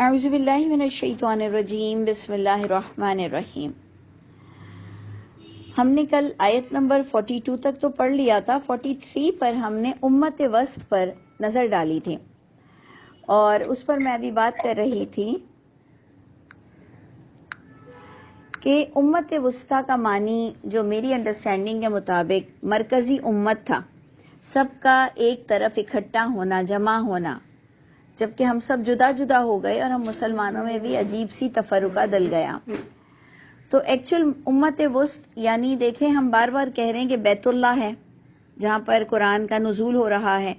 اعوذ باللہ من الشیطان الرجیم، بسم اللہ الرحمن الرحیم۔ ہم نے کل آیت نمبر 42 تک تو پڑھ لیا تھا، 43 پر ہم نے امت وسط پر نظر ڈالی تھی اور اس پر میں ابھی بات کر رہی تھی کہ امت وسطیٰ کا معنی جو میری انڈرسٹینڈنگ کے مطابق مرکزی امت تھا، سب کا ایک طرف اکٹھا ہونا، جمع ہونا، جبکہ ہم سب جدا جدا ہو گئے اور ہم مسلمانوں میں بھی عجیب سی تفرقہ ڈل گیا۔ تو ایکچوئل امت وسط یعنی دیکھیں، ہم بار بار کہہ رہے ہیں کہ بیت اللہ ہے جہاں پر قرآن کا نزول ہو رہا ہے،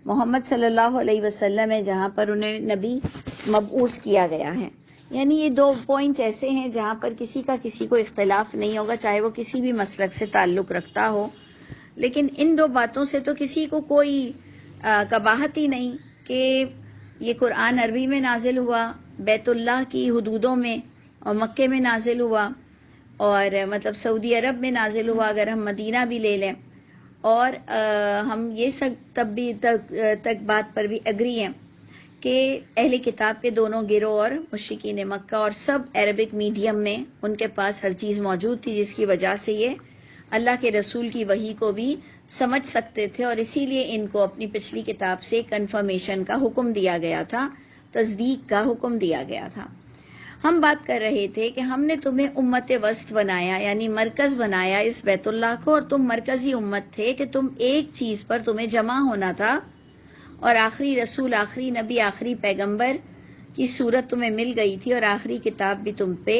محمد صلی اللہ علیہ وسلم ہے جہاں پر انہیں نبی مبعوث کیا گیا ہے۔ یعنی یہ دو پوائنٹ ایسے ہیں جہاں پر کسی کا کسی کو اختلاف نہیں ہوگا، چاہے وہ کسی بھی مسلک سے تعلق رکھتا ہو، لیکن ان دو باتوں سے تو کسی کو کوئی قباحت ہی نہیں کہ یہ قرآن عربی میں نازل ہوا، بیت اللہ کی حدودوں میں اور مکے میں نازل ہوا، اور مطلب سعودی عرب میں نازل ہوا اگر ہم مدینہ بھی لے لیں، اور ہم یہ سب تب بھی تک بات پر بھی اگری ہیں کہ اہل کتاب کے دونوں گروہ اور مشرکین مکہ اور سب عربک میڈیم میں ان کے پاس ہر چیز موجود تھی، جس کی وجہ سے یہ اللہ کے رسول کی وحی کو بھی سمجھ سکتے تھے، اور اسی لیے ان کو اپنی پچھلی کتاب سے کنفرمیشن کا حکم دیا گیا تھا، تصدیق کا حکم دیا گیا تھا۔ ہم بات کر رہے تھے کہ ہم نے تمہیں امت وسط بنایا، یعنی مرکز بنایا اس بیت اللہ کو، اور تم مرکزی امت تھے کہ تم ایک چیز پر تمہیں جمع ہونا تھا، اور آخری رسول، آخری نبی، آخری پیغمبر کی صورت تمہیں مل گئی تھی، اور آخری کتاب بھی تم پہ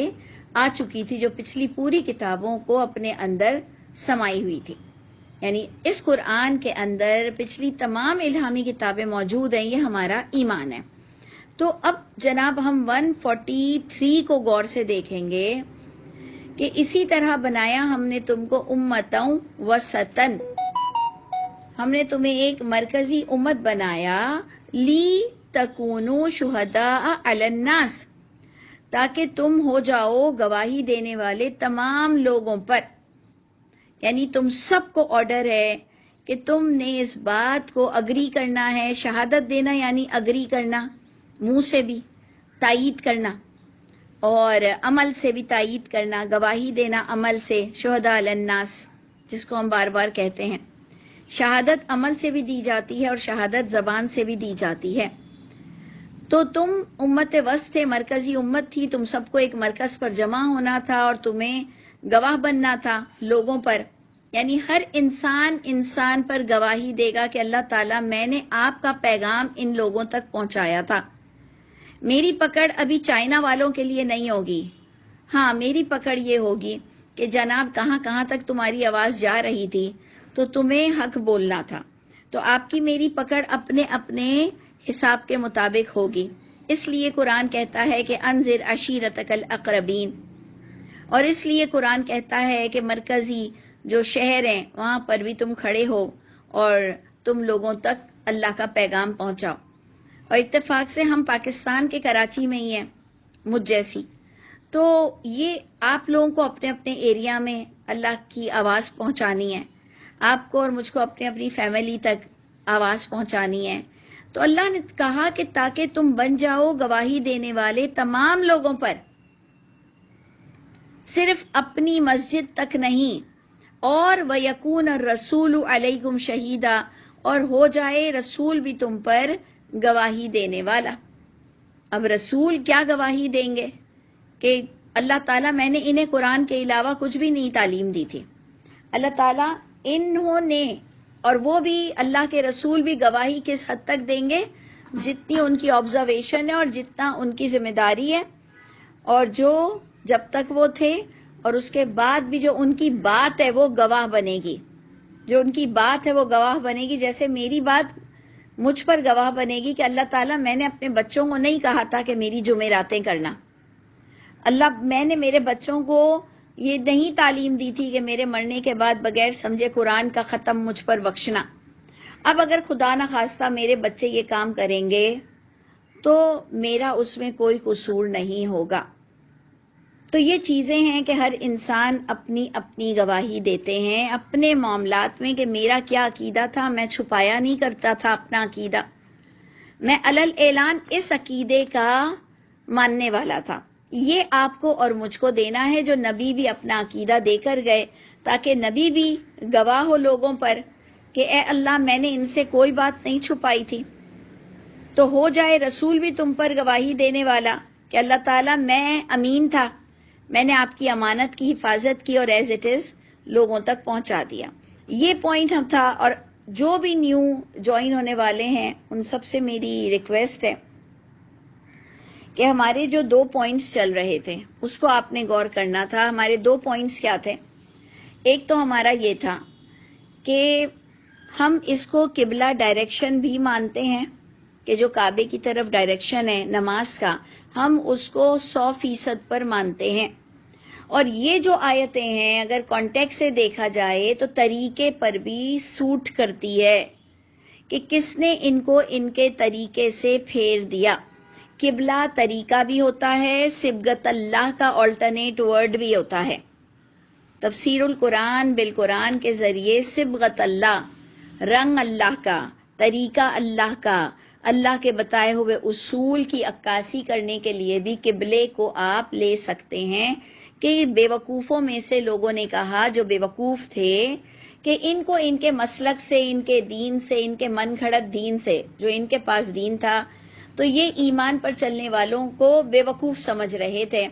آ چکی تھی جو پچھلی پوری کتابوں کو اپنے اندر سمائی ہوئی تھی۔ یعنی اس قرآن کے اندر پچھلی تمام الہامی کتابیں موجود ہیں، یہ ہمارا ایمان ہے۔ تو اب جناب ہم 143 کو غور سے دیکھیں گے کہ اسی طرح بنایا ہم نے تم کو امتوں وسطن، ہم نے تمہیں ایک مرکزی امت بنایا، لی تکونوا شہداء علی الناس، تاکہ تم ہو جاؤ گواہی دینے والے تمام لوگوں پر۔ یعنی تم سب کو آرڈر ہے کہ تم نے اس بات کو اگری کرنا ہے، شہادت دینا یعنی اگری کرنا، منہ سے بھی تائید کرنا اور عمل سے بھی تائید کرنا، گواہی دینا عمل سے، شہداء علی الناس جس کو ہم بار بار کہتے ہیں۔ شہادت عمل سے بھی دی جاتی ہے اور شہادت زبان سے بھی دی جاتی ہے۔ تو تم امت وسط تھے، مرکزی امت تھی، تم سب کو ایک مرکز پر جمع ہونا تھا اور تمہیں گواہ بننا تھا لوگوں پر۔ یعنی ہر انسان پر گواہی دے گا کہ اللہ تعالیٰ میں نے آپ کا پیغام ان لوگوں تک پہنچایا تھا۔ میری پکڑ ابھی چائنا والوں کے لیے نہیں ہوگی، ہاں میری پکڑ یہ ہوگی کہ جناب کہاں کہاں تک تمہاری آواز جا رہی تھی تو تمہیں حق بولنا تھا، تو آپ کی میری پکڑ اپنے اپنے حساب کے مطابق ہوگی۔ اس لیے قرآن کہتا ہے کہ انذر عشیرتک الاقربین، اور اس لیے قرآن کہتا ہے کہ مرکزی جو شہر ہیں وہاں پر بھی تم کھڑے ہو اور تم لوگوں تک اللہ کا پیغام پہنچاؤ۔ اور اتفاق سے ہم پاکستان کے کراچی میں ہی ہیں، مجھ جیسی، تو یہ آپ لوگوں کو اپنے اپنے ایریا میں اللہ کی آواز پہنچانی ہے، آپ کو اور مجھ کو اپنی اپنی فیملی تک آواز پہنچانی ہے۔ تو اللہ نے کہا کہ تاکہ تم بن جاؤ گواہی دینے والے تمام لوگوں پر، صرف اپنی مسجد تک نہیں، اور وَيَكُونَ الرَّسُولُ عَلَيْكُمْ شَهِيدًا، اور ہو جائے رسول بھی تم پر گواہی دینے والا۔ اب رسول کیا گواہی دیں گے کہ اللہ تعالیٰ میں نے انہیں قرآن کے علاوہ کچھ بھی نہیں تعلیم دی تھی، اللہ تعالیٰ انہوں نے، اور وہ بھی اللہ کے رسول بھی گواہی کس حد تک دیں گے جتنی ان کی آبزرویشن ہے اور جتنا ان کی ذمہ داری ہے، اور جو جب تک وہ تھے اور اس کے بعد بھی جو ان کی بات ہے وہ گواہ بنے گی، جو ان کی بات ہے وہ گواہ بنے گی، جیسے میری بات مجھ پر گواہ بنے گی کہ اللہ تعالیٰ میں نے اپنے بچوں کو نہیں کہا تھا کہ میری جمعراتیں کرنا، اللہ میں نے میرے بچوں کو یہ نہیں تعلیم دی تھی کہ میرے مرنے کے بعد بغیر سمجھے قرآن کا ختم مجھ پر بخشنا۔ اب اگر خدا نخواستہ میرے بچے یہ کام کریں گے تو میرا اس میں کوئی قصور نہیں ہوگا۔ تو یہ چیزیں ہیں کہ ہر انسان اپنی اپنی گواہی دیتے ہیں اپنے معاملات میں کہ میرا کیا عقیدہ تھا، میں چھپایا نہیں کرتا تھا اپنا عقیدہ، میں علل اعلان اس عقیدے کا ماننے والا تھا. یہ آپ کو اور مجھ کو دینا ہے جو نبی بھی اپنا عقیدہ دے کر گئے، تاکہ نبی بھی گواہ ہو لوگوں پر کہ اے اللہ میں نے ان سے کوئی بات نہیں چھپائی تھی. تو ہو جائے رسول بھی تم پر گواہی دینے والا کہ اللہ تعالیٰ میں امین تھا، میں نے آپ کی امانت کی حفاظت کی اور ایز اٹ از لوگوں تک پہنچا دیا. یہ پوائنٹ ہم تھا. اور جو بھی نیو جوائن ہونے والے ہیں ان سب سے میری ریکویسٹ ہے کہ ہمارے جو 2 پوائنٹس چل رہے تھے اس کو آپ نے غور کرنا تھا. ہمارے 2 پوائنٹس کیا تھے؟ ایک تو ہمارا یہ تھا کہ ہم اس کو قبلہ ڈائریکشن بھی مانتے ہیں کہ جو کعبے کی طرف ڈائریکشن ہے نماز کا، ہم اس کو 100% پر مانتے ہیں. اور یہ جو آیتیں ہیں اگر کانٹیکٹ سے دیکھا جائے تو طریقے پر بھی سوٹ کرتی ہے کہ کس نے ان کو ان کے طریقے سے پھیر دیا. قبلہ طریقہ بھی ہوتا ہے، صبغت اللہ کا آلٹرنیٹ ورڈ بھی ہوتا ہے. تفسیر القرآن بالقرآن کے ذریعے صبغت اللہ، رنگ اللہ کا، طریقہ اللہ کا، اللہ کے بتائے ہوئے اصول کی عکاسی کرنے کے لیے بھی قبلے کو آپ لے سکتے ہیں. کہ بے وقوفوں میں سے لوگوں نے کہا جو بے وقوف تھے کہ ان کو ان کے مسلک سے، ان کے دین سے، ان کے من گھڑت دین سے، جو ان کے پاس دین تھا، تو یہ ایمان پر چلنے والوں کو بے وقوف سمجھ رہے تھے.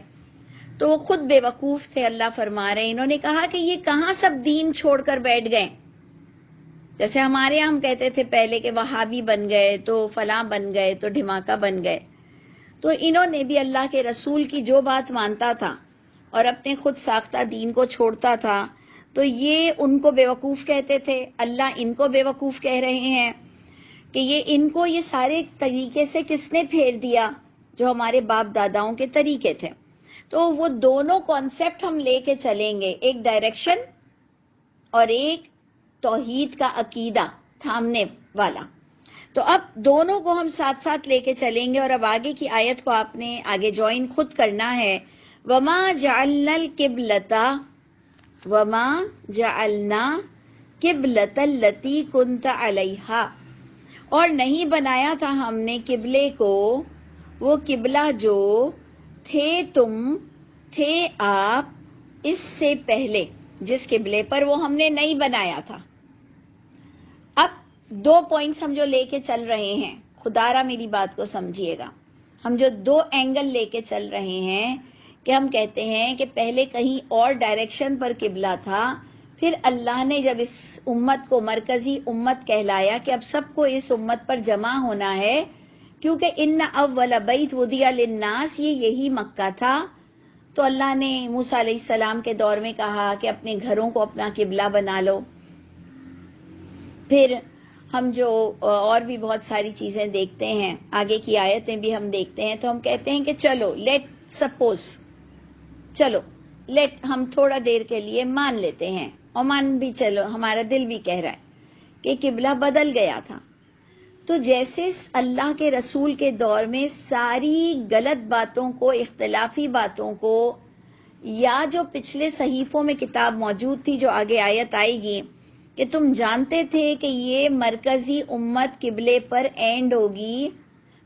تو وہ خود بے وقوف تھے. اللہ فرما رہے ہیں انہوں نے کہا کہ یہ کہاں سب دین چھوڑ کر بیٹھ گئے. جیسے ہمارے ہم کہتے تھے پہلے کہ وہابی بن گئے تو فلاں بن گئے تو دھماکہ بن گئے. تو انہوں نے بھی اللہ کے رسول کی جو بات مانتا تھا اور اپنے خود ساختہ دین کو چھوڑتا تھا تو یہ ان کو بے وقوف کہتے تھے. اللہ ان کو بے وقوف کہہ رہے ہیں کہ یہ ان کو یہ سارے طریقے سے کس نے پھیر دیا جو ہمارے باپ داداؤں کے طریقے تھے. تو وہ دونوں کانسیپٹ ہم لے کے چلیں گے، ایک ڈائریکشن اور ایک توحید کا عقیدہ تھامنے والا. تو اب دونوں کو ہم ساتھ ساتھ لے کے چلیں گے. اور اب آگے کی آیت کو آپ نے آگے جوائن خود کرنا ہے. وما جعلنا القبلة وما جعلنا قبلة التي كنت عليها، اور نہیں بنایا تھا ہم نے قبلے کو وہ قبلہ جو تھے آپ اس سے پہلے، جس قبلے پر وہ ہم نے نہیں بنایا تھا. اب 2 پوائنٹس ہم جو لے کے چل رہے ہیں، خدا را میری بات کو سمجھیے گا. ہم جو 2 اینگل لے کے چل رہے ہیں کہ ہم کہتے ہیں کہ پہلے کہیں اور ڈائریکشن پر قبلہ تھا، پھر اللہ نے جب اس امت کو مرکزی امت کہلایا کہ اب سب کو اس امت پر جمع ہونا ہے، کیونکہ ان اول بیت وضع للناس، یہی مکہ تھا. تو اللہ نے موسیٰ علیہ السلام کے دور میں کہا کہ اپنے گھروں کو اپنا قبلہ بنا لو. پھر ہم جو اور بھی بہت ساری چیزیں دیکھتے ہیں، آگے کی آیتیں بھی ہم دیکھتے ہیں، تو ہم کہتے ہیں کہ چلو لیٹ ہم تھوڑا دیر کے لیے مان لیتے ہیں، اور مان بھی چلو، ہمارا دل بھی کہہ رہا ہے کہ قبلہ بدل گیا تھا. تو جیسے اللہ کے رسول کے دور میں ساری غلط باتوں کو، اختلافی باتوں کو، یا جو پچھلے صحیفوں میں کتاب موجود تھی، جو آگے آیت آئے گی کہ تم جانتے تھے کہ یہ مرکزی امت قبلے پر اینڈ ہوگی،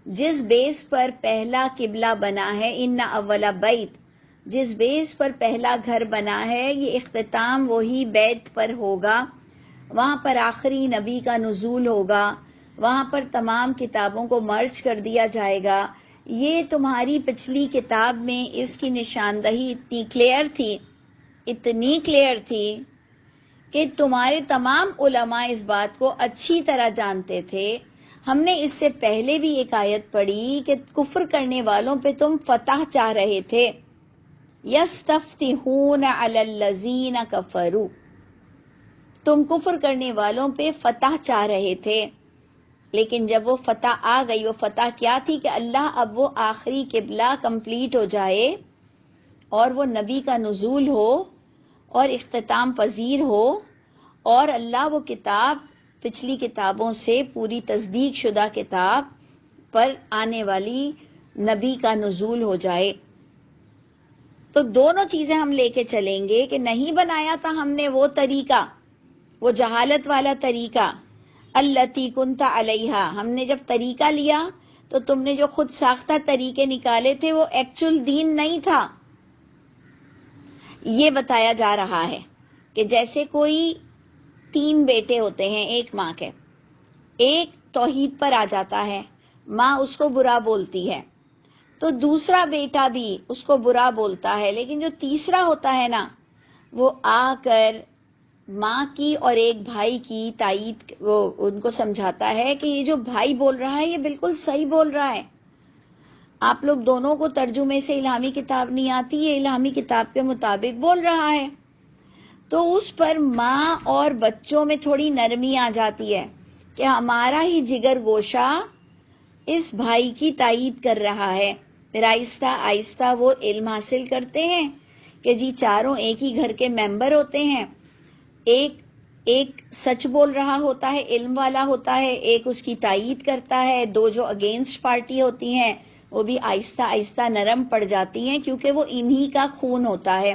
جس بیس پر پہلا قبلہ بنا ہے، ان اول بیت، جس بیس پر پہلا گھر بنا ہے، یہ اختتام وہی بیت پر ہوگا. وہاں پر آخری نبی کا نزول ہوگا، وہاں پر تمام کتابوں کو مرج کر دیا جائے گا. یہ تمہاری پچھلی کتاب میں اس کی نشاندہی اتنی کلیئر تھی کہ تمہارے تمام علماء اس بات کو اچھی طرح جانتے تھے. ہم نے اس سے پہلے بھی ایک آیت پڑھی کہ کفر کرنے والوں پہ تم فتح چاہ رہے تھے. یستفتحون علی الذین کفروا، تم کفر کرنے والوں پہ فتح چاہ رہے تھے. لیکن جب وہ فتح آ گئی، وہ فتح کیا تھی کہ اللہ اب وہ آخری قبلہ کمپلیٹ ہو جائے اور وہ نبی کا نزول ہو اور اختتام پذیر ہو، اور اللہ وہ کتاب پچھلی کتابوں سے پوری تصدیق شدہ کتاب پر آنے والی نبی کا نزول ہو جائے. تو دونوں چیزیں ہم لے کے چلیں گے کہ نہیں بنایا تھا ہم نے وہ طریقہ، وہ جہالت والا طریقہ، التی کنت علیہا. ہم نے جب طریقہ لیا تو تم نے جو خود ساختہ طریقے نکالے تھے وہ ایکچوئل دین نہیں تھا. یہ بتایا جا رہا ہے کہ جیسے کوئی 3 بیٹے ہوتے ہیں ایک ماں کے، ایک توحید پر آ جاتا ہے، ماں اس کو برا بولتی ہے، تو دوسرا بیٹا بھی اس کو برا بولتا ہے، لیکن جو تیسرا ہوتا ہے نا وہ آ کر ماں کی اور ایک بھائی کی تائید، وہ ان کو سمجھاتا ہے کہ یہ جو بھائی بول رہا ہے یہ بالکل صحیح بول رہا ہے. آپ لوگ دونوں کو ترجمے سے الہامی کتاب نہیں آتی، یہ الہامی کتاب کے مطابق بول رہا ہے. تو اس پر ماں اور بچوں میں تھوڑی نرمی آ جاتی ہے کہ ہمارا ہی جگر گوشہ اس بھائی کی تائید کر رہا ہے. پھر آہستہ آہستہ وہ علم حاصل کرتے ہیں کہ جی چاروں ایک ہی گھر کے ممبر ہوتے ہیں، ایک سچ بول رہا ہوتا ہے، علم والا ہوتا ہے، ایک اس کی تائید کرتا ہے، 2 جو اگینسٹ پارٹی ہوتی ہیں وہ بھی آہستہ آہستہ نرم پڑ جاتی ہیں کیونکہ وہ انہی کا خون ہوتا ہے.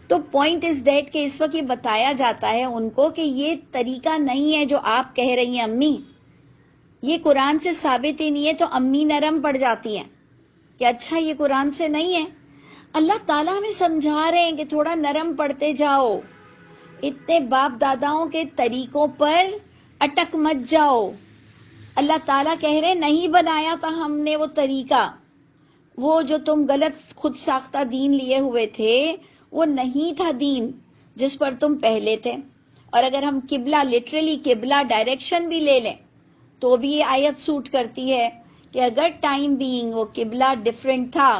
تو پوائنٹ از دیٹ کہ اس وقت یہ بتایا جاتا ہے ان کو کہ یہ طریقہ نہیں ہے جو آپ کہہ رہی ہیں امی، یہ قرآن سے ثابت ہی نہیں ہے. تو امی نرم پڑ جاتی ہیں کہ اچھا یہ قرآن سے نہیں ہے. اللہ تعالیٰ ہمیں سمجھا رہے ہیں کہ تھوڑا نرم پڑتے جاؤ، اتنے باپ داداؤں کے طریقوں پر اٹک مت جاؤ. اللہ تعالیٰ کہہ رہے نہیں بنایا تھا ہم نے وہ طریقہ، وہ جو تم غلط خود ساختہ دین لیے ہوئے تھے وہ نہیں تھا دین جس پر تم پہلے تھے. اور اگر ہم قبلہ لٹرلی قبلہ ڈائریکشن بھی لے لیں تو بھی یہ آیت سوٹ کرتی ہے کہ اگر ٹائم بینگ وہ قبلہ ڈیفرنٹ تھا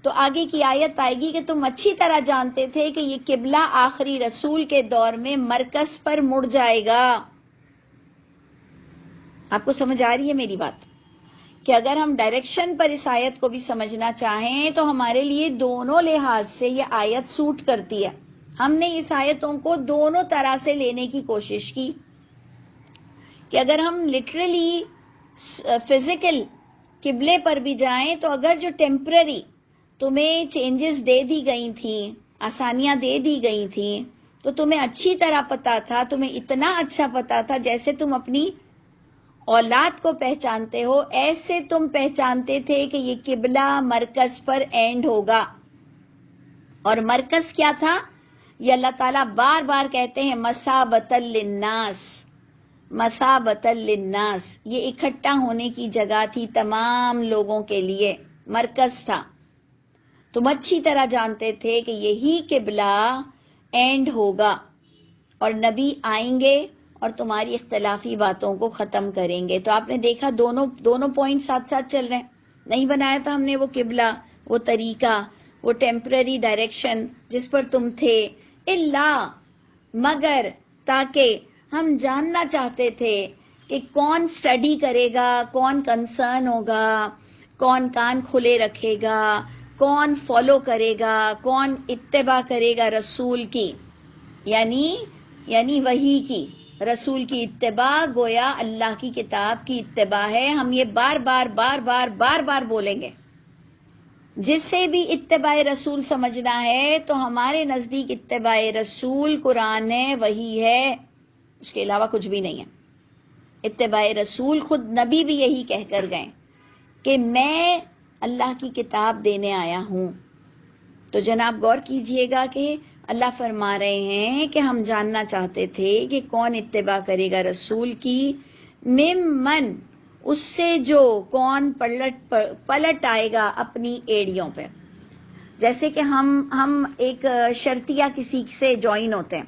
تو آگے کی آیت آئے گی کہ تم اچھی طرح جانتے تھے کہ یہ قبلہ آخری رسول کے دور میں مرکز پر مڑ جائے گا. آپ کو سمجھ آ رہی ہے میری بات؟ کہ اگر ہم ڈائریکشن پر اس آیت کو بھی سمجھنا چاہیں تو ہمارے لیے دونوں لحاظ سے یہ آیت سوٹ کرتی ہے. ہم نے اس آیتوں کو دونوں طرح سے لینے کی کوشش کی کہ اگر ہم لٹرلی فزیکل قبلے پر بھی جائیں تو اگر جو ٹیمپرری تمہیں چینجز دے دی گئی تھیں، آسانیاں دے دی گئی تھیں، تو تمہیں اچھی طرح پتا تھا، تمہیں اتنا اچھا پتا تھا جیسے تم اپنی اولاد کو پہچانتے ہو ایسے تم پہچانتے تھے کہ یہ قبلہ مرکز پر اینڈ ہوگا. اور مرکز کیا تھا؟ یہ اللہ تعالیٰ بار بار کہتے ہیں مثابۃ للناس، مثابۃ للناس، یہ اکٹھا ہونے کی جگہ تھی تمام لوگوں کے لیے، مرکز تھا. تم اچھی طرح جانتے تھے کہ یہی قبلہ اینڈ ہوگا اور نبی آئیں گے اور تمہاری اختلافی باتوں کو ختم کریں گے. تو آپ نے دیکھا دونوں پوائنٹ ساتھ ساتھ چل رہے ہیں. نہیں بنایا تھا ہم نے وہ قبلہ، وہ طریقہ، وہ ٹیمپرری ڈائریکشن جس پر تم تھے، اللہ مگر تاکہ ہم جاننا چاہتے تھے کہ کون سٹڈی کرے گا، کون کنسرن ہوگا، کون کان کھلے رکھے گا، کون فالو کرے گا، کون اتباع کرے گا رسول کی، یعنی وحی کی. رسول کی اتباع گویا اللہ کی کتاب کی اتباع ہے. ہم یہ بار بار بولیں گے. جس سے بھی اتباع رسول سمجھنا ہے تو ہمارے نزدیک اتباع رسول قرآن ہے، وحی ہے، اس کے علاوہ کچھ بھی نہیں ہے. اتباع رسول خود نبی بھی یہی کہہ کر گئے کہ میں اللہ کی کتاب دینے آیا ہوں. تو جناب غور کیجئے گا کہ اللہ فرما رہے ہیں کہ ہم جاننا چاہتے تھے کہ کون اتباع کرے گا رسول کی، ممن، اس سے جو کون پلٹ آئے گا اپنی ایڑیوں پہ. جیسے کہ ہم ایک شرطیہ کسی سے جوائن ہوتے ہیں،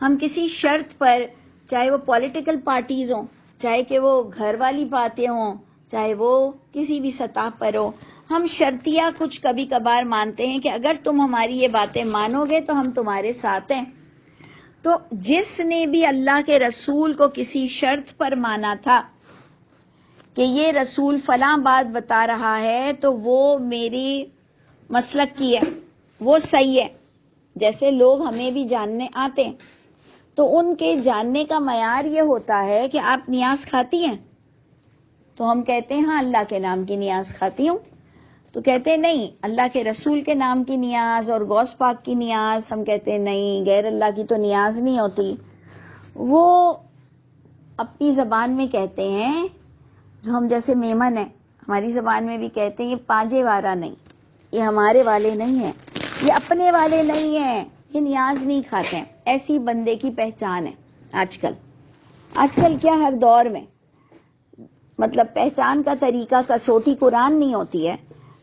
ہم کسی شرط پر، چاہے وہ پولیٹیکل پارٹیز ہوں، چاہے کہ وہ گھر والی باتیں ہوں، چاہے وہ کسی بھی سطح پر ہو، ہم شرطیہ کچھ کبھی کبھار مانتے ہیں کہ اگر تم ہماری یہ باتیں مانو گے تو ہم تمہارے ساتھ ہیں. تو جس نے بھی اللہ کے رسول کو کسی شرط پر مانا تھا کہ یہ رسول فلاں بات بتا رہا ہے تو وہ میری مسلک کی ہے، وہ صحیح ہے. جیسے لوگ ہمیں بھی جاننے آتے ہیں تو ان کے جاننے کا معیار یہ ہوتا ہے کہ آپ نیاز کھاتی ہیں، تو ہم کہتے ہیں ہاں اللہ کے نام کی نیاز کھاتی ہوں. تو کہتے ہیں نہیں اللہ کے رسول کے نام کی نیاز اور غوث پاک کی نیاز، ہم کہتے ہیں نہیں غیر اللہ کی تو نیاز نہیں ہوتی. وہ اپنی زبان میں کہتے ہیں جو ہم جیسے میمن ہیں، ہماری زبان میں بھی کہتے ہیں یہ پانجے والا نہیں، یہ ہمارے والے نہیں ہیں، یہ اپنے والے نہیں ہیں، یہ نیاز نہیں کھاتے ہیں. ایسی بندے کی پہچان ہے آج کل کیا ہر دور میں، مطلب پہچان کا طریقہ کسوٹی قرآن نہیں ہوتی ہے.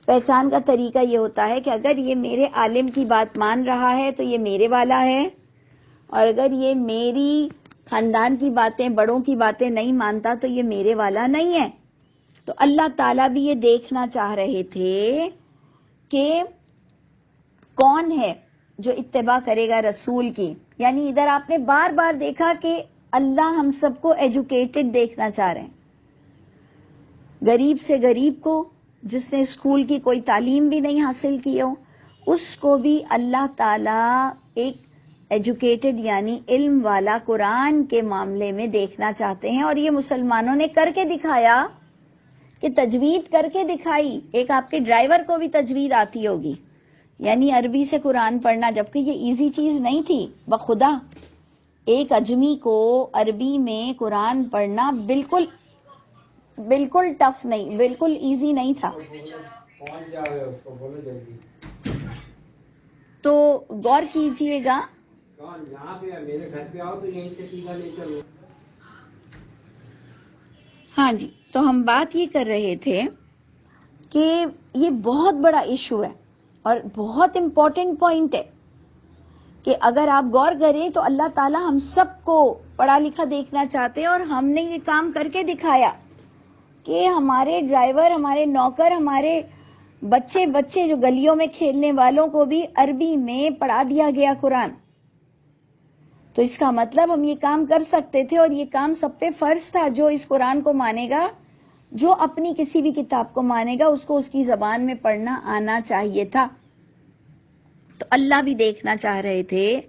پہچان کا طریقہ یہ ہوتا ہے کہ اگر یہ میرے عالم کی بات مان رہا ہے تو یہ میرے والا ہے، اور اگر یہ میری خاندان کی باتیں، بڑوں کی باتیں نہیں مانتا تو یہ میرے والا نہیں ہے. تو اللہ تعالیٰ بھی یہ دیکھنا چاہ رہے تھے کہ کون ہے جو اتباع کرے گا رسول کی. یعنی ادھر آپ نے بار بار دیکھا کہ اللہ ہم سب کو ایجوکیٹڈ دیکھنا چاہ رہے ہیں. غریب سے غریب کو، جس نے اسکول کی کوئی تعلیم بھی نہیں حاصل کی ہو، اس کو بھی اللہ تعالیٰ ایک ایجوکیٹڈ یعنی علم والا قرآن کے معاملے میں دیکھنا چاہتے ہیں. اور یہ مسلمانوں نے کر کے دکھایا کہ تجوید کر کے دکھائی. ایک آپ کے ڈرائیور کو بھی تجوید آتی ہوگی، یعنی عربی سے قرآن پڑھنا، جبکہ یہ ایزی چیز نہیں تھی. بخدا ایک اجمی کو عربی میں قرآن پڑھنا بالکل ٹف نہیں، بالکل ایزی نہیں تھا. تو غور کیجئے گا. میرے گھر پہ آؤ تو یہیں سے سیدھا لے چلو. ہاں جی، تو ہم بات یہ کر رہے تھے کہ یہ بہت بڑا ایشو ہے اور بہت امپورٹنٹ پوائنٹ ہے کہ اگر آپ غور کریں تو اللہ تعالیٰ ہم سب کو پڑھا لکھا دیکھنا چاہتے ہیں. اور ہم نے یہ کام کر کے دکھایا کہ ہمارے ڈرائیور، ہمارے نوکر، ہمارے بچے جو گلیوں میں کھیلنے والوں کو بھی عربی میں پڑھا دیا گیا قرآن. تو اس کا مطلب ہم یہ کام کر سکتے تھے، اور یہ کام سب پہ فرض تھا. جو اس قرآن کو مانے گا، جو اپنی کسی بھی کتاب کو مانے گا، اس کو اس کی زبان میں پڑھنا آنا چاہیے تھا. تو اللہ بھی دیکھنا چاہ رہے تھے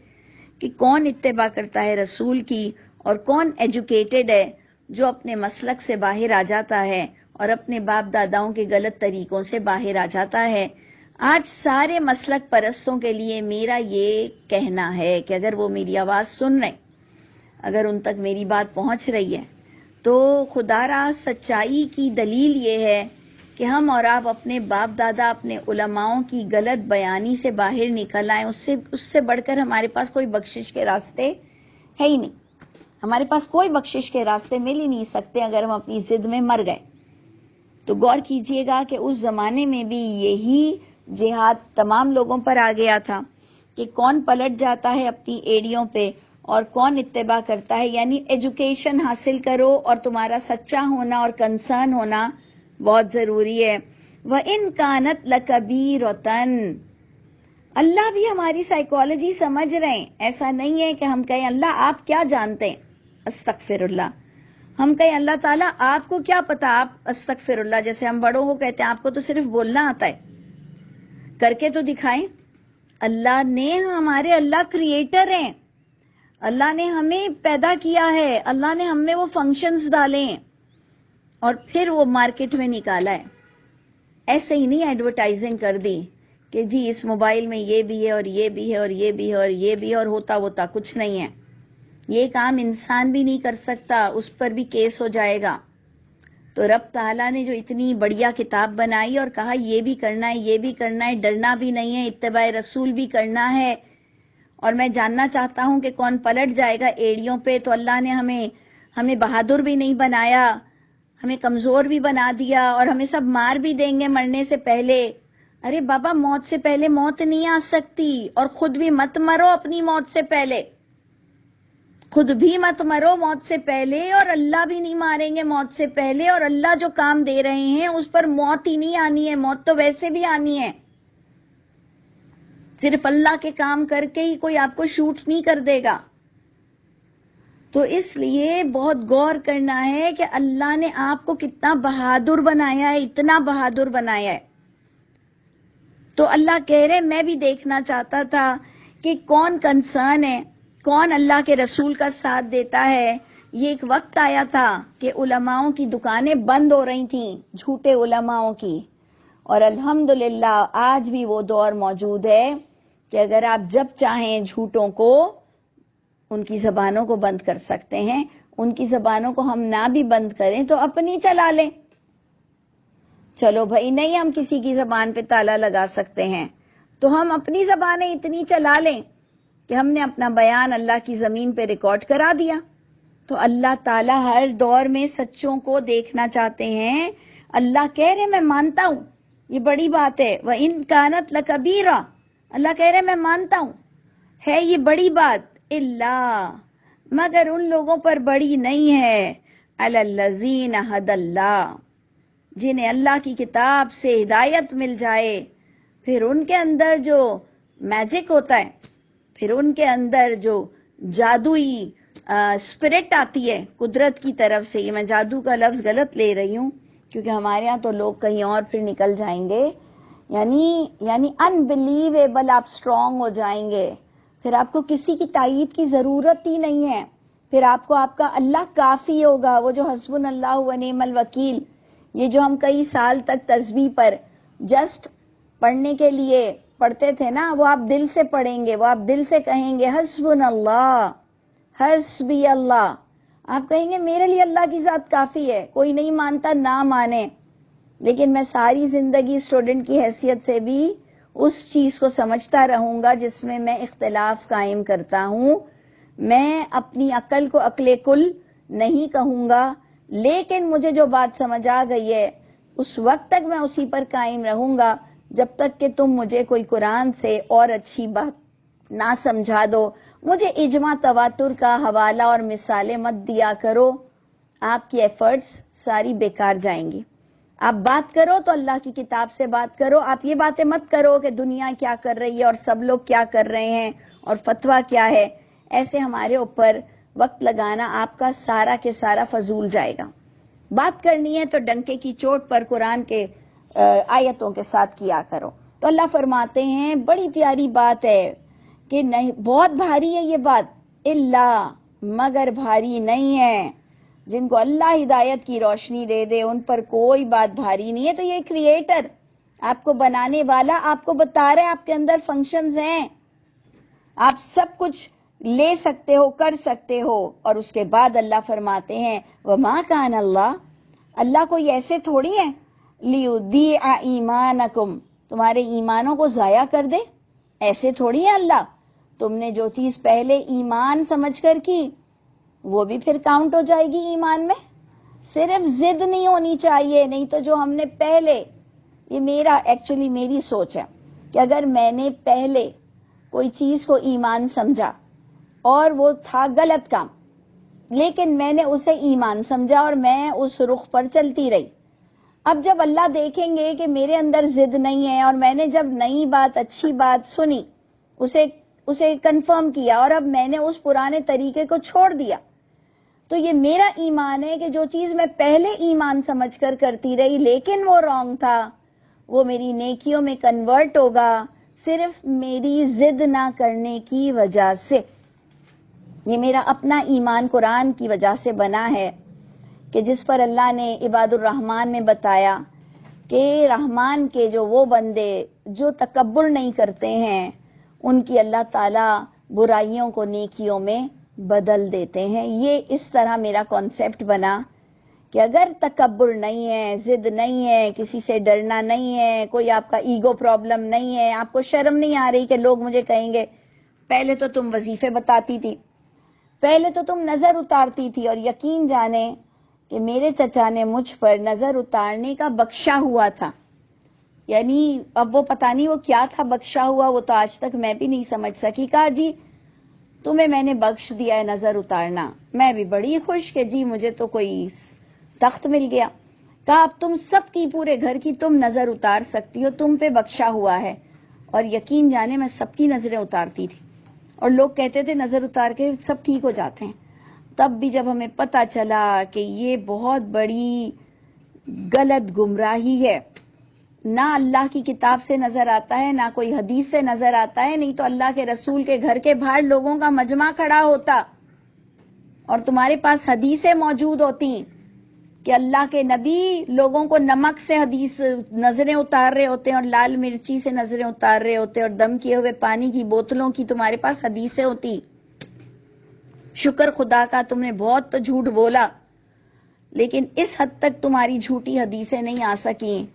کہ کون اتباع کرتا ہے رسول کی، اور کون ایجوکیٹڈ ہے جو اپنے مسلک سے باہر آ جاتا ہے اور اپنے باپ داداؤں کے غلط طریقوں سے باہر آ جاتا ہے. آج سارے مسلک پرستوں کے لیے میرا یہ کہنا ہے کہ اگر وہ میری آواز سن رہے، اگر ان تک میری بات پہنچ رہی ہے، تو خدا را سچائی کی دلیل یہ ہے کہ ہم اور آپ اپنے باپ دادا، اپنے علماؤں کی غلط بیانی سے باہر نکل آئیں. اس سے بڑھ کر ہمارے پاس کوئی بخشش کے راستے ہے ہی نہیں. ہمارے پاس کوئی بخشش کے راستے مل ہی نہیں سکتے اگر ہم اپنی ضد میں مر گئے. تو غور کیجئے گا کہ اس زمانے میں بھی یہی جہاد تمام لوگوں پر آ گیا تھا کہ کون پلٹ جاتا ہے اپنی ایڑیوں پہ اور کون اتباع کرتا ہے. یعنی ایجوکیشن حاصل کرو اور تمہارا سچا ہونا اور کنسرن ہونا بہت ضروری ہے. وَإِن كَانَتْ لَكَبِيرَةً. اللہ بھی ہماری سائیکالوجی سمجھ رہے ہیں. ایسا نہیں ہے کہ ہم کہیں اللہ آپ کیا جانتے ہیں، استغفر اللہ. ہم کہیں اللہ تعالیٰ آپ کو کیا پتا، آپ استغفر اللہ. جیسے ہم بڑوں کو کہتے ہیں آپ کو تو صرف بولنا آتا ہے، کر کے تو دکھائیں. اللہ نے ہمارے، اللہ کریٹر ہیں، اللہ نے ہمیں پیدا کیا ہے، اللہ نے ہم میں وہ فنکشنز ڈالے ہیں اور پھر وہ مارکیٹ میں نکالا ہے. ایسے ہی نہیں ایڈورٹائزنگ کر دی کہ جی اس موبائل میں یہ بھی ہے اور یہ بھی ہے اور یہ بھی ہے اور یہ بھی ہے، اور ہوتا کچھ نہیں ہے. یہ کام انسان بھی نہیں کر سکتا، اس پر بھی کیس ہو جائے گا. تو رب تعالیٰ نے جو اتنی بڑھیا کتاب بنائی اور کہا یہ بھی کرنا ہے، یہ بھی کرنا ہے، ڈرنا بھی نہیں ہے، اتباع رسول بھی کرنا ہے. اور میں جاننا چاہتا ہوں کہ کون پلٹ جائے گا ایڑیوں پہ. تو اللہ نے ہمیں بہادر بھی نہیں بنایا، ہمیں کمزور بھی بنا دیا، اور ہمیں سب مار بھی دیں گے مرنے سے پہلے. ارے بابا، موت سے پہلے موت نہیں آ سکتی، اور خود بھی مت مرو اپنی موت سے پہلے. خود بھی مت مرو موت سے پہلے، اور اللہ بھی نہیں ماریں گے موت سے پہلے. اور اللہ جو کام دے رہے ہیں اس پر موت ہی نہیں آنی ہے، موت تو ویسے بھی آنی ہے. صرف اللہ کے کام کر کے ہی کوئی آپ کو شوٹ نہیں کر دے گا. تو اس لیے بہت غور کرنا ہے کہ اللہ نے آپ کو کتنا بہادر بنایا ہے، اتنا بہادر بنایا ہے. تو اللہ کہہ رہے میں بھی دیکھنا چاہتا تھا کہ کون کنسرن ہے، کون اللہ کے رسول کا ساتھ دیتا ہے. یہ ایک وقت آیا تھا کہ علماؤں کی دکانیں بند ہو رہی تھیں، جھوٹے علماؤں کی. اور الحمدللہ آج بھی وہ دور موجود ہے کہ اگر آپ جب چاہیں جھوٹوں کو، ان کی زبانوں کو بند کر سکتے ہیں. ان کی زبانوں کو ہم نہ بھی بند کریں تو اپنی چلا لیں. چلو بھائی نہیں ہم کسی کی زبان پہ تالا لگا سکتے ہیں تو ہم اپنی زبانیں اتنی چلا لیں کہ ہم نے اپنا بیان اللہ کی زمین پہ ریکارڈ کرا دیا. تو اللہ تعالیٰ ہر دور میں سچوں کو دیکھنا چاہتے ہیں. اللہ کہہ رہے میں مانتا ہوں یہ بڑی بات ہے. وَإِن كَانَتْ لَكَبِيرَةٌ اللہ کہہ رہے میں مانتا ہوں ہے یہ بڑی بات. اللہ مگر ان لوگوں پر بڑی نہیں ہے. عَلَى الَّذِينَ هَدَى اللَّهُ جنہیں اللہ کی کتاب سے ہدایت مل جائے. پھر ان کے اندر جو میجک ہوتا ہے, پھر ان کے اندر جو جادوئی اسپرٹ آتی ہے قدرت کی طرف سے. یہ میں جادو کا لفظ غلط لے رہی ہوں کیونکہ ہمارے ہاں تو لوگ کہیں اور پھر نکل جائیں گے. یعنی انبلیویبل آپ اسٹرانگ ہو جائیں گے. پھر آپ کو کسی کی تائید کی ضرورت ہی نہیں ہے. پھر آپ کو آپ کا اللہ کافی ہوگا. وہ جو حسبنا اللہ و نعم الوکیل, یہ جو ہم کئی سال تک تسبیح پر جسٹ پڑھنے کے لیے پڑھتے تھے نا, وہ آپ دل سے پڑھیں گے. وہ آپ دل سے کہیں گے حسبنا اللہ حسبی اللہ. آپ کہیں گے میرے لیے اللہ کی ذات کافی ہے. کوئی نہیں مانتا نہ مانے, لیکن میں ساری زندگی اسٹوڈنٹ کی حیثیت سے بھی اس چیز کو سمجھتا رہوں گا جس میں میں اختلاف قائم کرتا ہوں. میں اپنی عقل کو عقل کل نہیں کہوں گا, لیکن مجھے جو بات سمجھ آ گئی ہے اس وقت تک میں اسی پر قائم رہوں گا جب تک کہ تم مجھے کوئی قرآن سے اور اچھی بات نہ سمجھا دو. مجھے اجماع تواتر کا حوالہ اور مثالیں مت دیا کرو. آپ کی ایفرٹس ساری بیکار جائیں گی. آپ بات کرو تو اللہ کی کتاب سے بات کرو. آپ یہ باتیں مت کرو کہ دنیا کیا کر رہی ہے اور سب لوگ کیا کر رہے ہیں اور فتویٰ کیا ہے. ایسے ہمارے اوپر وقت لگانا آپ کا سارا کے سارا فضول جائے گا. بات کرنی ہے تو ڈنکے کی چوٹ پر قرآن کے آیتوں کے ساتھ کیا کرو. تو اللہ فرماتے ہیں بڑی پیاری بات ہے کہ نہیں بہت بھاری ہے یہ بات. اللہ مگر بھاری نہیں ہے. جن کو اللہ ہدایت کی روشنی دے دے ان پر کوئی بات بھاری نہیں ہے. تو یہ کریٹر, آپ کو بنانے والا, آپ کو بتا رہے ہیں آپ کے اندر فنکشنز ہیں, آپ سب کچھ لے سکتے ہو, کر سکتے ہو. اور اس کے بعد اللہ فرماتے ہیں وَمَا كَانَ اللَّهُ اللہ کوئی ایسے تھوڑی ہے لِيُضِيعَ ایمانکم تمہارے ایمانوں کو ضائع کر دے. ایسے تھوڑی ہے اللہ. تم نے جو چیز پہلے ایمان سمجھ کر کی وہ بھی پھر کاؤنٹ ہو جائے گی ایمان میں. صرف ضد نہیں ہونی چاہیے. نہیں تو جو ہم نے پہلے, یہ ایکچولی میری سوچ ہے کہ اگر میں نے پہلے کوئی چیز کو ایمان سمجھا اور وہ تھا غلط کام, لیکن میں نے اسے ایمان سمجھا اور میں اس رخ پر چلتی رہی. اب جب اللہ دیکھیں گے کہ میرے اندر ضد نہیں ہے اور میں نے جب نئی بات اچھی بات سنی اسے کنفرم کیا اور اب میں نے اس پرانے طریقے کو چھوڑ دیا, تو یہ میرا ایمان ہے کہ جو چیز میں پہلے ایمان سمجھ کر کرتی رہی لیکن وہ رانگ تھا, وہ میری نیکیوں میں کنورٹ ہوگا صرف میری ضد نہ کرنے کی وجہ سے. یہ میرا اپنا ایمان قرآن کی وجہ سے بنا ہے کہ جس پر اللہ نے عباد الرحمن میں بتایا کہ رحمان کے جو وہ بندے جو تکبر نہیں کرتے ہیں ان کی اللہ تعالی برائیوں کو نیکیوں میں بدل دیتے ہیں. یہ اس طرح میرا کانسیپٹ بنا کہ اگر تکبر نہیں ہے, ضد نہیں ہے, کسی سے ڈرنا نہیں ہے, کوئی آپ کا ایگو پرابلم نہیں ہے, آپ کو شرم نہیں آ رہی کہ لوگ مجھے کہیں گے پہلے تو تم وظیفے بتاتی تھی, پہلے تو تم نظر اتارتی تھی. اور یقین جانے کہ میرے چچا نے مجھ پر نظر اتارنے کا بخشا ہوا تھا. یعنی اب وہ پتہ نہیں وہ کیا تھا بخشا ہوا, وہ تو آج تک میں بھی نہیں سمجھ سکی. کہا جی تمہیں میں نے بخش دیا ہے نظر اتارنا. میں بھی بڑی خوش کہ جی مجھے تو کوئی تخت مل گیا. کہا اب تم سب کی پورے گھر کی تم نظر اتار سکتی ہو, تم پہ بخشا ہوا ہے. اور یقین جانے میں سب کی نظریں اتارتی تھی اور لوگ کہتے تھے نظر اتار کے سب ٹھیک ہو جاتے ہیں. تب بھی جب ہمیں پتہ چلا کہ یہ بہت بڑی غلط گمراہی ہے, نہ اللہ کی کتاب سے نظر آتا ہے, نہ کوئی حدیث سے نظر آتا ہے, نہیں تو اللہ کے رسول کے گھر کے باہر لوگوں کا مجمع کھڑا ہوتا اور تمہارے پاس حدیثیں موجود ہوتی کہ اللہ کے نبی لوگوں کو نمک سے حدیث نظریں اتار رہے ہوتے ہیں اور لال مرچی سے نظریں اتار رہے ہوتے اور دم کیے ہوئے پانی کی بوتلوں کی تمہارے پاس حدیثیں ہوتی. شکر خدا کا تم نے بہت تو جھوٹ بولا, لیکن اس حد تک تمہاری جھوٹی حدیثیں نہیں آ سکیں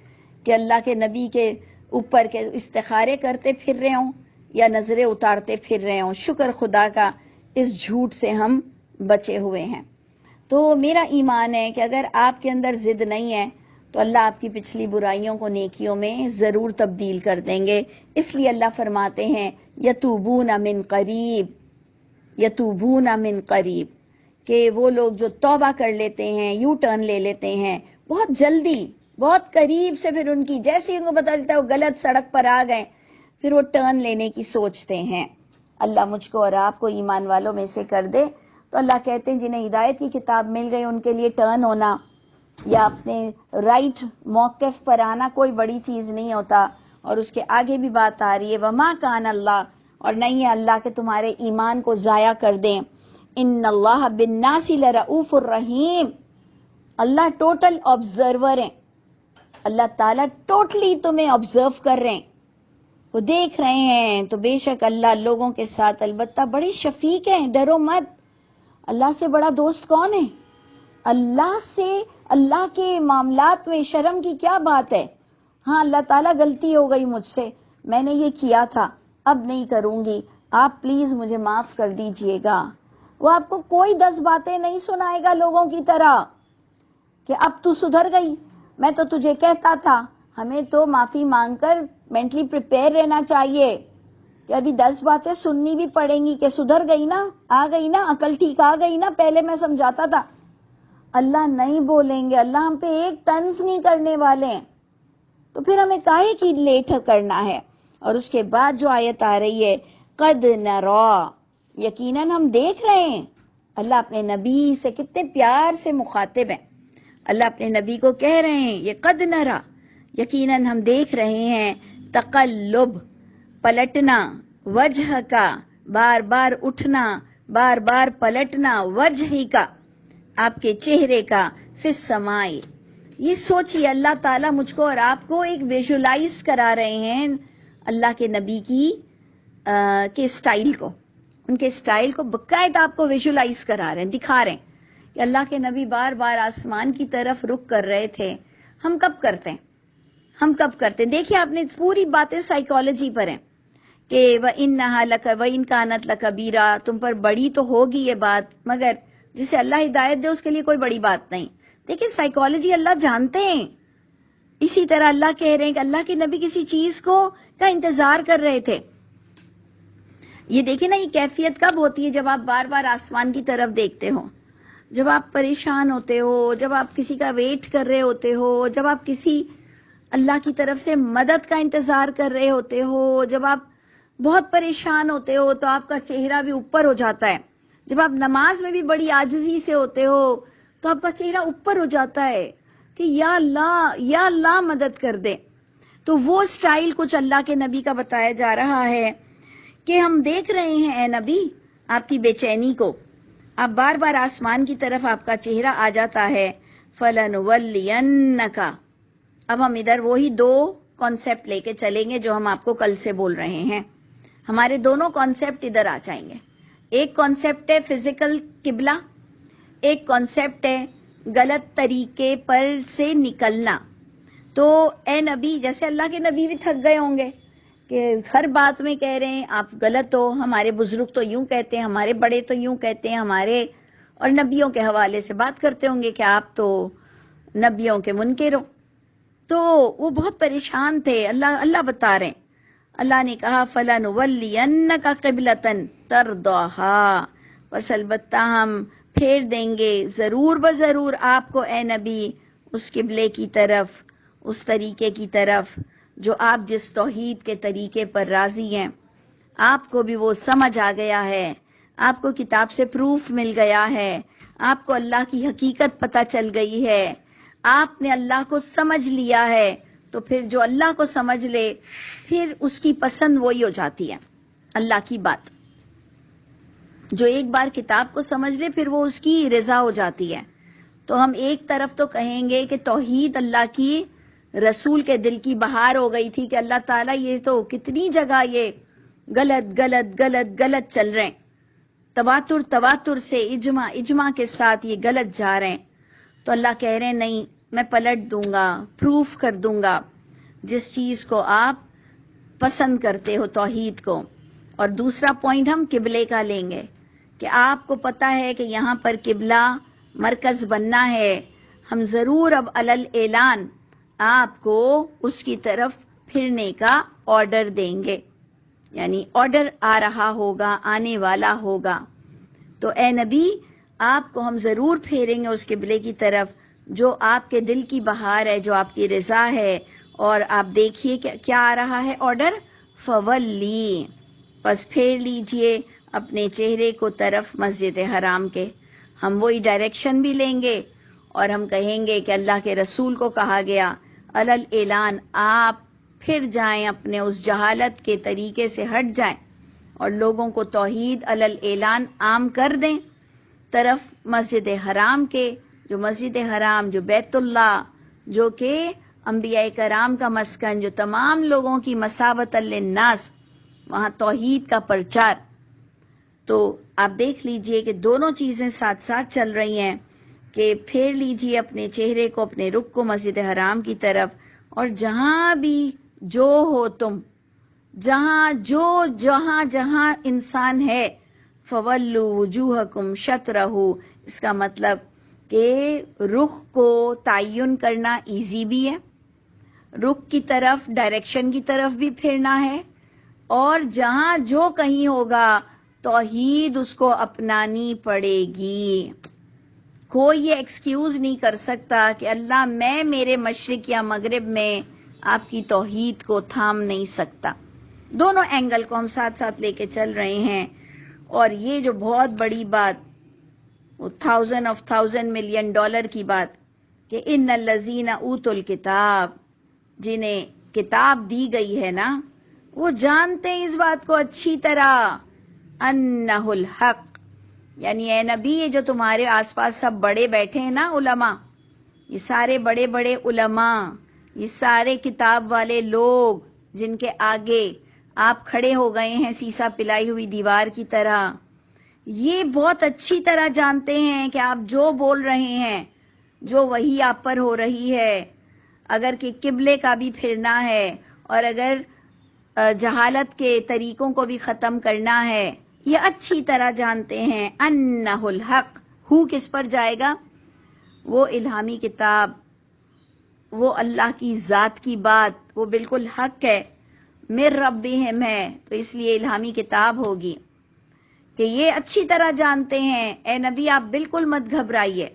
کہ اللہ کے نبی کے اوپر کے استخارے کرتے پھر رہے ہوں یا نظریں اتارتے پھر رہے ہوں. شکر خدا کا اس جھوٹ سے ہم بچے ہوئے ہیں. تو میرا ایمان ہے کہ اگر آپ کے اندر ضد نہیں ہے تو اللہ آپ کی پچھلی برائیوں کو نیکیوں میں ضرور تبدیل کر دیں گے. اس لیے اللہ فرماتے ہیں یتوبون من قریب، یتوبون من قریب، کہ وہ لوگ جو توبہ کر لیتے ہیں، یو ٹرن لے لیتے ہیں بہت جلدی، بہت قریب سے، پھر ان کی جیسے ان کو پتہ چلتا ہے وہ غلط سڑک پر آ گئے پھر وہ ٹرن لینے کی سوچتے ہیں. اللہ مجھ کو اور آپ کو ایمان والوں میں سے کر دے. تو اللہ کہتے ہیں جنہیں ہدایت کی کتاب مل گئی ان کے لیے ٹرن ہونا یا اپنے رائٹ موقف پر آنا کوئی بڑی چیز نہیں ہوتا. اور اس کے آگے بھی بات آ رہی ہے وما کان اللہ، اور نہیں ہے اللہ کہ تمہارے ایمان کو ضائع کر دیں. ان اللہ بالناس لرؤوف الرحیم، اللہ ٹوٹل آبزرور ہیں. اللہ تعالیٰ ٹوٹلی تمہیں آبزرو کر رہے ہیں، وہ دیکھ رہے ہیں. تو بے شک اللہ لوگوں کے ساتھ البتہ بڑے شفیق ہیں. ڈرو مت. اللہ سے بڑا دوست کون ہے؟ اللہ سے، اللہ کے معاملات میں شرم کی کیا بات ہے؟ ہاں اللہ تعالیٰ غلطی ہو گئی مجھ سے، میں نے یہ کیا تھا، اب نہیں کروں گی، آپ پلیز مجھے معاف کر دیجئے گا. وہ آپ کو کوئی 10 باتیں نہیں سنائے گا لوگوں کی طرح کہ اب تو سدھر گئی، میں تو تجھے کہتا تھا. ہمیں تو معافی مانگ کر مینٹلی پریپیئر رہنا چاہیے کہ ابھی 10 باتیں سننی بھی پڑیں گی کہ سدھر گئی نا، آ گئی نا، عقل ٹھیک آ گئی نا، پہلے میں سمجھاتا تھا. اللہ نہیں بولیں گے، اللہ ہم پہ ایک طنز نہیں کرنے والے ہیں. تو پھر ہمیں کاہے کی لیٹ کرنا ہے؟ اور اس کے بعد جو آیت آ رہی ہے قد نرا، یقیناً ہم دیکھ رہے ہیں. اللہ اپنے نبی سے کتنے پیار سے مخاطب ہیں. اللہ اپنے نبی کو کہہ رہے ہیں یہ قد نرا، یقیناً ہم دیکھ رہے ہیں تقلب، پلٹنا، وجہ کا، بار بار اٹھنا، بار بار پلٹنا، وجہ کا، آپ کے چہرے کا، فی السماء. یہ سوچیے اللہ تعالیٰ مجھ کو اور آپ کو ایک ویژولائز کرا رہے ہیں اللہ کے نبی کے سٹائل کو، ان کے سٹائل کو باقاعدہ آپ کو ویژولائز کرا رہے ہیں، دکھا رہے ہیں کہ اللہ کے نبی بار بار آسمان کی طرف رخ کر رہے تھے. ہم کب کرتے ہیں؟ ہم کب کرتے ہیں؟ دیکھیے آپ نے پوری باتیں سائیکالوجی پر ہیں کہ وَإِن كَانَتْ لَكَبِيرَةٌ، تم پر بڑی تو ہوگی یہ بات، مگر جسے اللہ ہدایت دے اس کے لیے کوئی بڑی بات نہیں. دیکھیں سائیکالوجی اللہ جانتے ہیں. اسی طرح اللہ کہہ رہے ہیں کہ اللہ کے نبی کسی چیز کا انتظار کر رہے تھے. یہ دیکھیں نا، یہ کیفیت کب ہوتی ہے؟ جب آپ بار بار آسمان کی طرف دیکھتے ہو، جب آپ پریشان ہوتے ہو، جب آپ کسی کا ویٹ کر رہے ہوتے ہو، جب آپ کسی اللہ کی طرف سے مدد کا انتظار کر رہے ہوتے ہو، جب آپ بہت پریشان ہوتے ہو تو آپ کا چہرہ بھی اوپر ہو جاتا ہے. جب آپ نماز میں بھی بڑی عاجزی سے ہوتے ہو تو آپ کا چہرہ اوپر ہو جاتا ہے کہ یا اللہ مدد کر دے. تو وہ سٹائل کچھ اللہ کے نبی کا بتایا جا رہا ہے کہ ہم دیکھ رہے ہیں اے نبی آپ کی بے چینی کو، آپ بار بار آسمان کی طرف آپ کا چہرہ آ جاتا ہے. فَلَنُوَلِّيَنَّكَ، اب ہم ادھر وہی 2 کانسیپٹ لے کے چلیں گے جو ہم آپ کو کل سے بول رہے ہیں. ہمارے دونوں کانسیپٹ ادھر آ جائیں گے. ایک کانسیپٹ ہے فزیکل قبلہ، ایک کانسیپٹ ہے غلط طریقے پر سے نکلنا. تو اے نبی، جیسے اللہ کے نبی بھی تھک گئے ہوں گے کہ ہر بات میں کہہ رہے ہیں آپ غلط ہو، ہمارے بزرگ تو یوں کہتے ہیں، ہمارے بڑے تو یوں کہتے ہیں، ہمارے، اور نبیوں کے حوالے سے بات کرتے ہوں گے کہ آپ تو نبیوں کے منکر ہو. تو وہ بہت پریشان تھے. اللہ بتا رہے ہیں، اللہ نے کہا فَلَنُوَلِّيَنَّكَ قِبْلَةً تَرْضَاهَا، بس البتہ ہم پھیر دیں گے ضرور بضرور آپ کو اے نبی اس قبلے کی طرف، اس طریقے کی طرف جو آپ جس توحید کے طریقے پر راضی ہیں. آپ کو بھی وہ سمجھ آ گیا ہے، آپ کو کتاب سے پروف مل گیا ہے، آپ کو اللہ کی حقیقت پتہ چل گئی ہے، آپ نے اللہ کو سمجھ لیا ہے. تو پھر جو اللہ کو سمجھ لے پھر اس کی پسند وہی ہو جاتی ہے اللہ کی بات. جو ایک بار کتاب کو سمجھ لے پھر وہ اس کی رضا ہو جاتی ہے. تو ہم ایک طرف تو کہیں گے کہ توحید اللہ کی رسول کے دل کی بہار ہو گئی تھی کہ اللہ تعالیٰ یہ تو کتنی جگہ یہ غلط غلط غلط غلط چل رہے ہیں، تواتر سے اجماع کے ساتھ یہ غلط جا رہے ہیں. تو اللہ کہہ رہے ہیں نہیں، میں پلٹ دوں گا، پروف کر دوں گا. جس چیز کو آپ پسند کرتے ہو توحید کو. اور دوسرا پوائنٹ ہم قبلے کا لیں گے کہ آپ کو پتا ہے کہ یہاں پر قبلہ مرکز بننا ہے. ہم ضرور اب علل اعلان آپ کو اس کی طرف پھرنے کا آرڈر دیں گے، یعنی آرڈر آ رہا ہوگا، آنے والا ہوگا. تو اے نبی آپ کو ہم ضرور پھیریں گے اس قبلے کی طرف جو آپ کے دل کی بہار ہے، جو آپ کی رضا ہے. اور آپ دیکھیے کہ کیا آ رہا ہے آرڈر، فولی، پس پھیر لیجئے اپنے چہرے کو طرف مسجد حرام کے. ہم وہی ڈائریکشن بھی لیں گے اور ہم کہیں گے کہ اللہ کے رسول کو کہا گیا علل اعلان آپ پھر جائیں، اپنے اس جہالت کے طریقے سے ہٹ جائیں اور لوگوں کو توحید علل اعلان عام کر دیں طرف مسجد حرام کے. جو مسجد حرام، جو بیت اللہ، جو کہ انبیاء کرام کا مسکن، جو تمام لوگوں کی مسابت للناس، وہاں توحید کا پرچار. تو آپ دیکھ لیجئے کہ دونوں چیزیں ساتھ ساتھ چل رہی ہیں کہ پھیر لیجئے اپنے چہرے کو، اپنے رخ کو مسجد حرام کی طرف. اور جہاں بھی جو ہو تم، جہاں جہاں انسان ہے، فولو وجوہکم شطرہ، اس کا مطلب کہ رخ کو تعین کرنا ایزی بھی ہے، رخ کی طرف، ڈائریکشن کی طرف بھی پھرنا ہے، اور جہاں جو کہیں ہوگا توحید اس کو اپنانی پڑے گی. کوئی یہ ایکسکیوز نہیں کر سکتا کہ اللہ میں میرے مشرق یا مغرب میں آپ کی توحید کو تھام نہیں سکتا. دونوں اینگل کو ہم ساتھ ساتھ لے کے چل رہے ہیں. اور یہ جو بہت بڑی بات، وہ $1,000 ملین کی بات کہ ان الذین اوتوا الکتاب، جنہیں کتاب دی گئی ہے نا، وہ جانتے ہیں اس بات کو اچھی طرح، انہ الحق، یعنی اے نبی یہ جو تمہارے آس پاس سب بڑے بیٹھے ہیں نا، علماء، یہ سارے بڑے بڑے علماء، یہ سارے کتاب والے لوگ جن کے آگے آپ کھڑے ہو گئے ہیں سیسا پلائی ہوئی دیوار کی طرح، یہ بہت اچھی طرح جانتے ہیں کہ آپ جو بول رہے ہیں، جو وحی آپ پر ہو رہی ہے، اگر کہ قبلے کا بھی پھرنا ہے اور اگر جہالت کے طریقوں کو بھی ختم کرنا ہے، یہ اچھی طرح جانتے ہیں. انہ الحق، ہو کس پر جائے گا؟ وہ الہامی کتاب، وہ اللہ کی ذات کی بات، وہ بالکل حق ہے، من ربہم ہے، تو اس لیے الہامی کتاب ہوگی. کہ یہ اچھی طرح جانتے ہیں، اے نبی آپ بالکل مت گھبرائیے،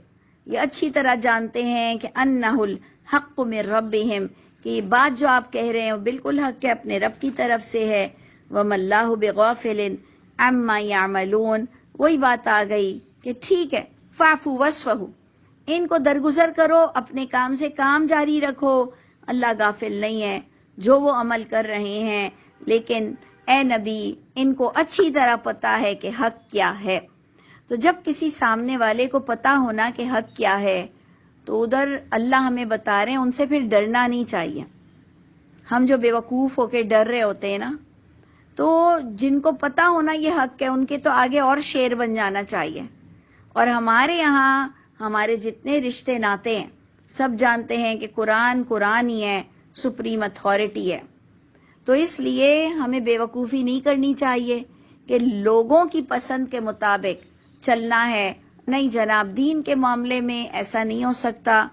یہ اچھی طرح جانتے ہیں کہ انہ الحق من ربہم، کہ یہ بات جو آپ کہہ رہے ہیں وہ بالکل حق ہے، اپنے رب کی طرف سے ہے. وَمَا اللَّهُ بِغَافِلٍ عَمَّا يَعْمَلُونَ، وہی بات آ گئی کہ ٹھیک ہے، فَاعْفُوا وَاصْفَحُوا، ان کو درگزر کرو، اپنے کام سے کام جاری رکھو، اللہ غافل نہیں ہے جو وہ عمل کر رہے ہیں. لیکن اے نبی ان کو اچھی طرح پتا ہے کہ حق کیا ہے. تو جب کسی سامنے والے کو پتا ہونا کہ حق کیا ہے تو ادھر اللہ ہمیں بتا رہے ہیں ان سے پھر ڈرنا نہیں چاہیے. ہم جو بے وقوف ہو کے ڈر رہے ہوتے ہیں نا، تو جن کو پتا ہونا یہ حق ہے ان کے تو آگے اور شیر بن جانا چاہیے. اور ہمارے یہاں ہمارے جتنے رشتے ناتے ہیں سب جانتے ہیں کہ قرآن ہی ہے، سپریم اتھارٹی ہے. تو اس لیے ہمیں بے وقوفی نہیں کرنی چاہیے کہ لوگوں کی پسند کے مطابق چلنا ہے. نہیں جناب، دین کے معاملے میں ایسا نہیں ہو سکتا.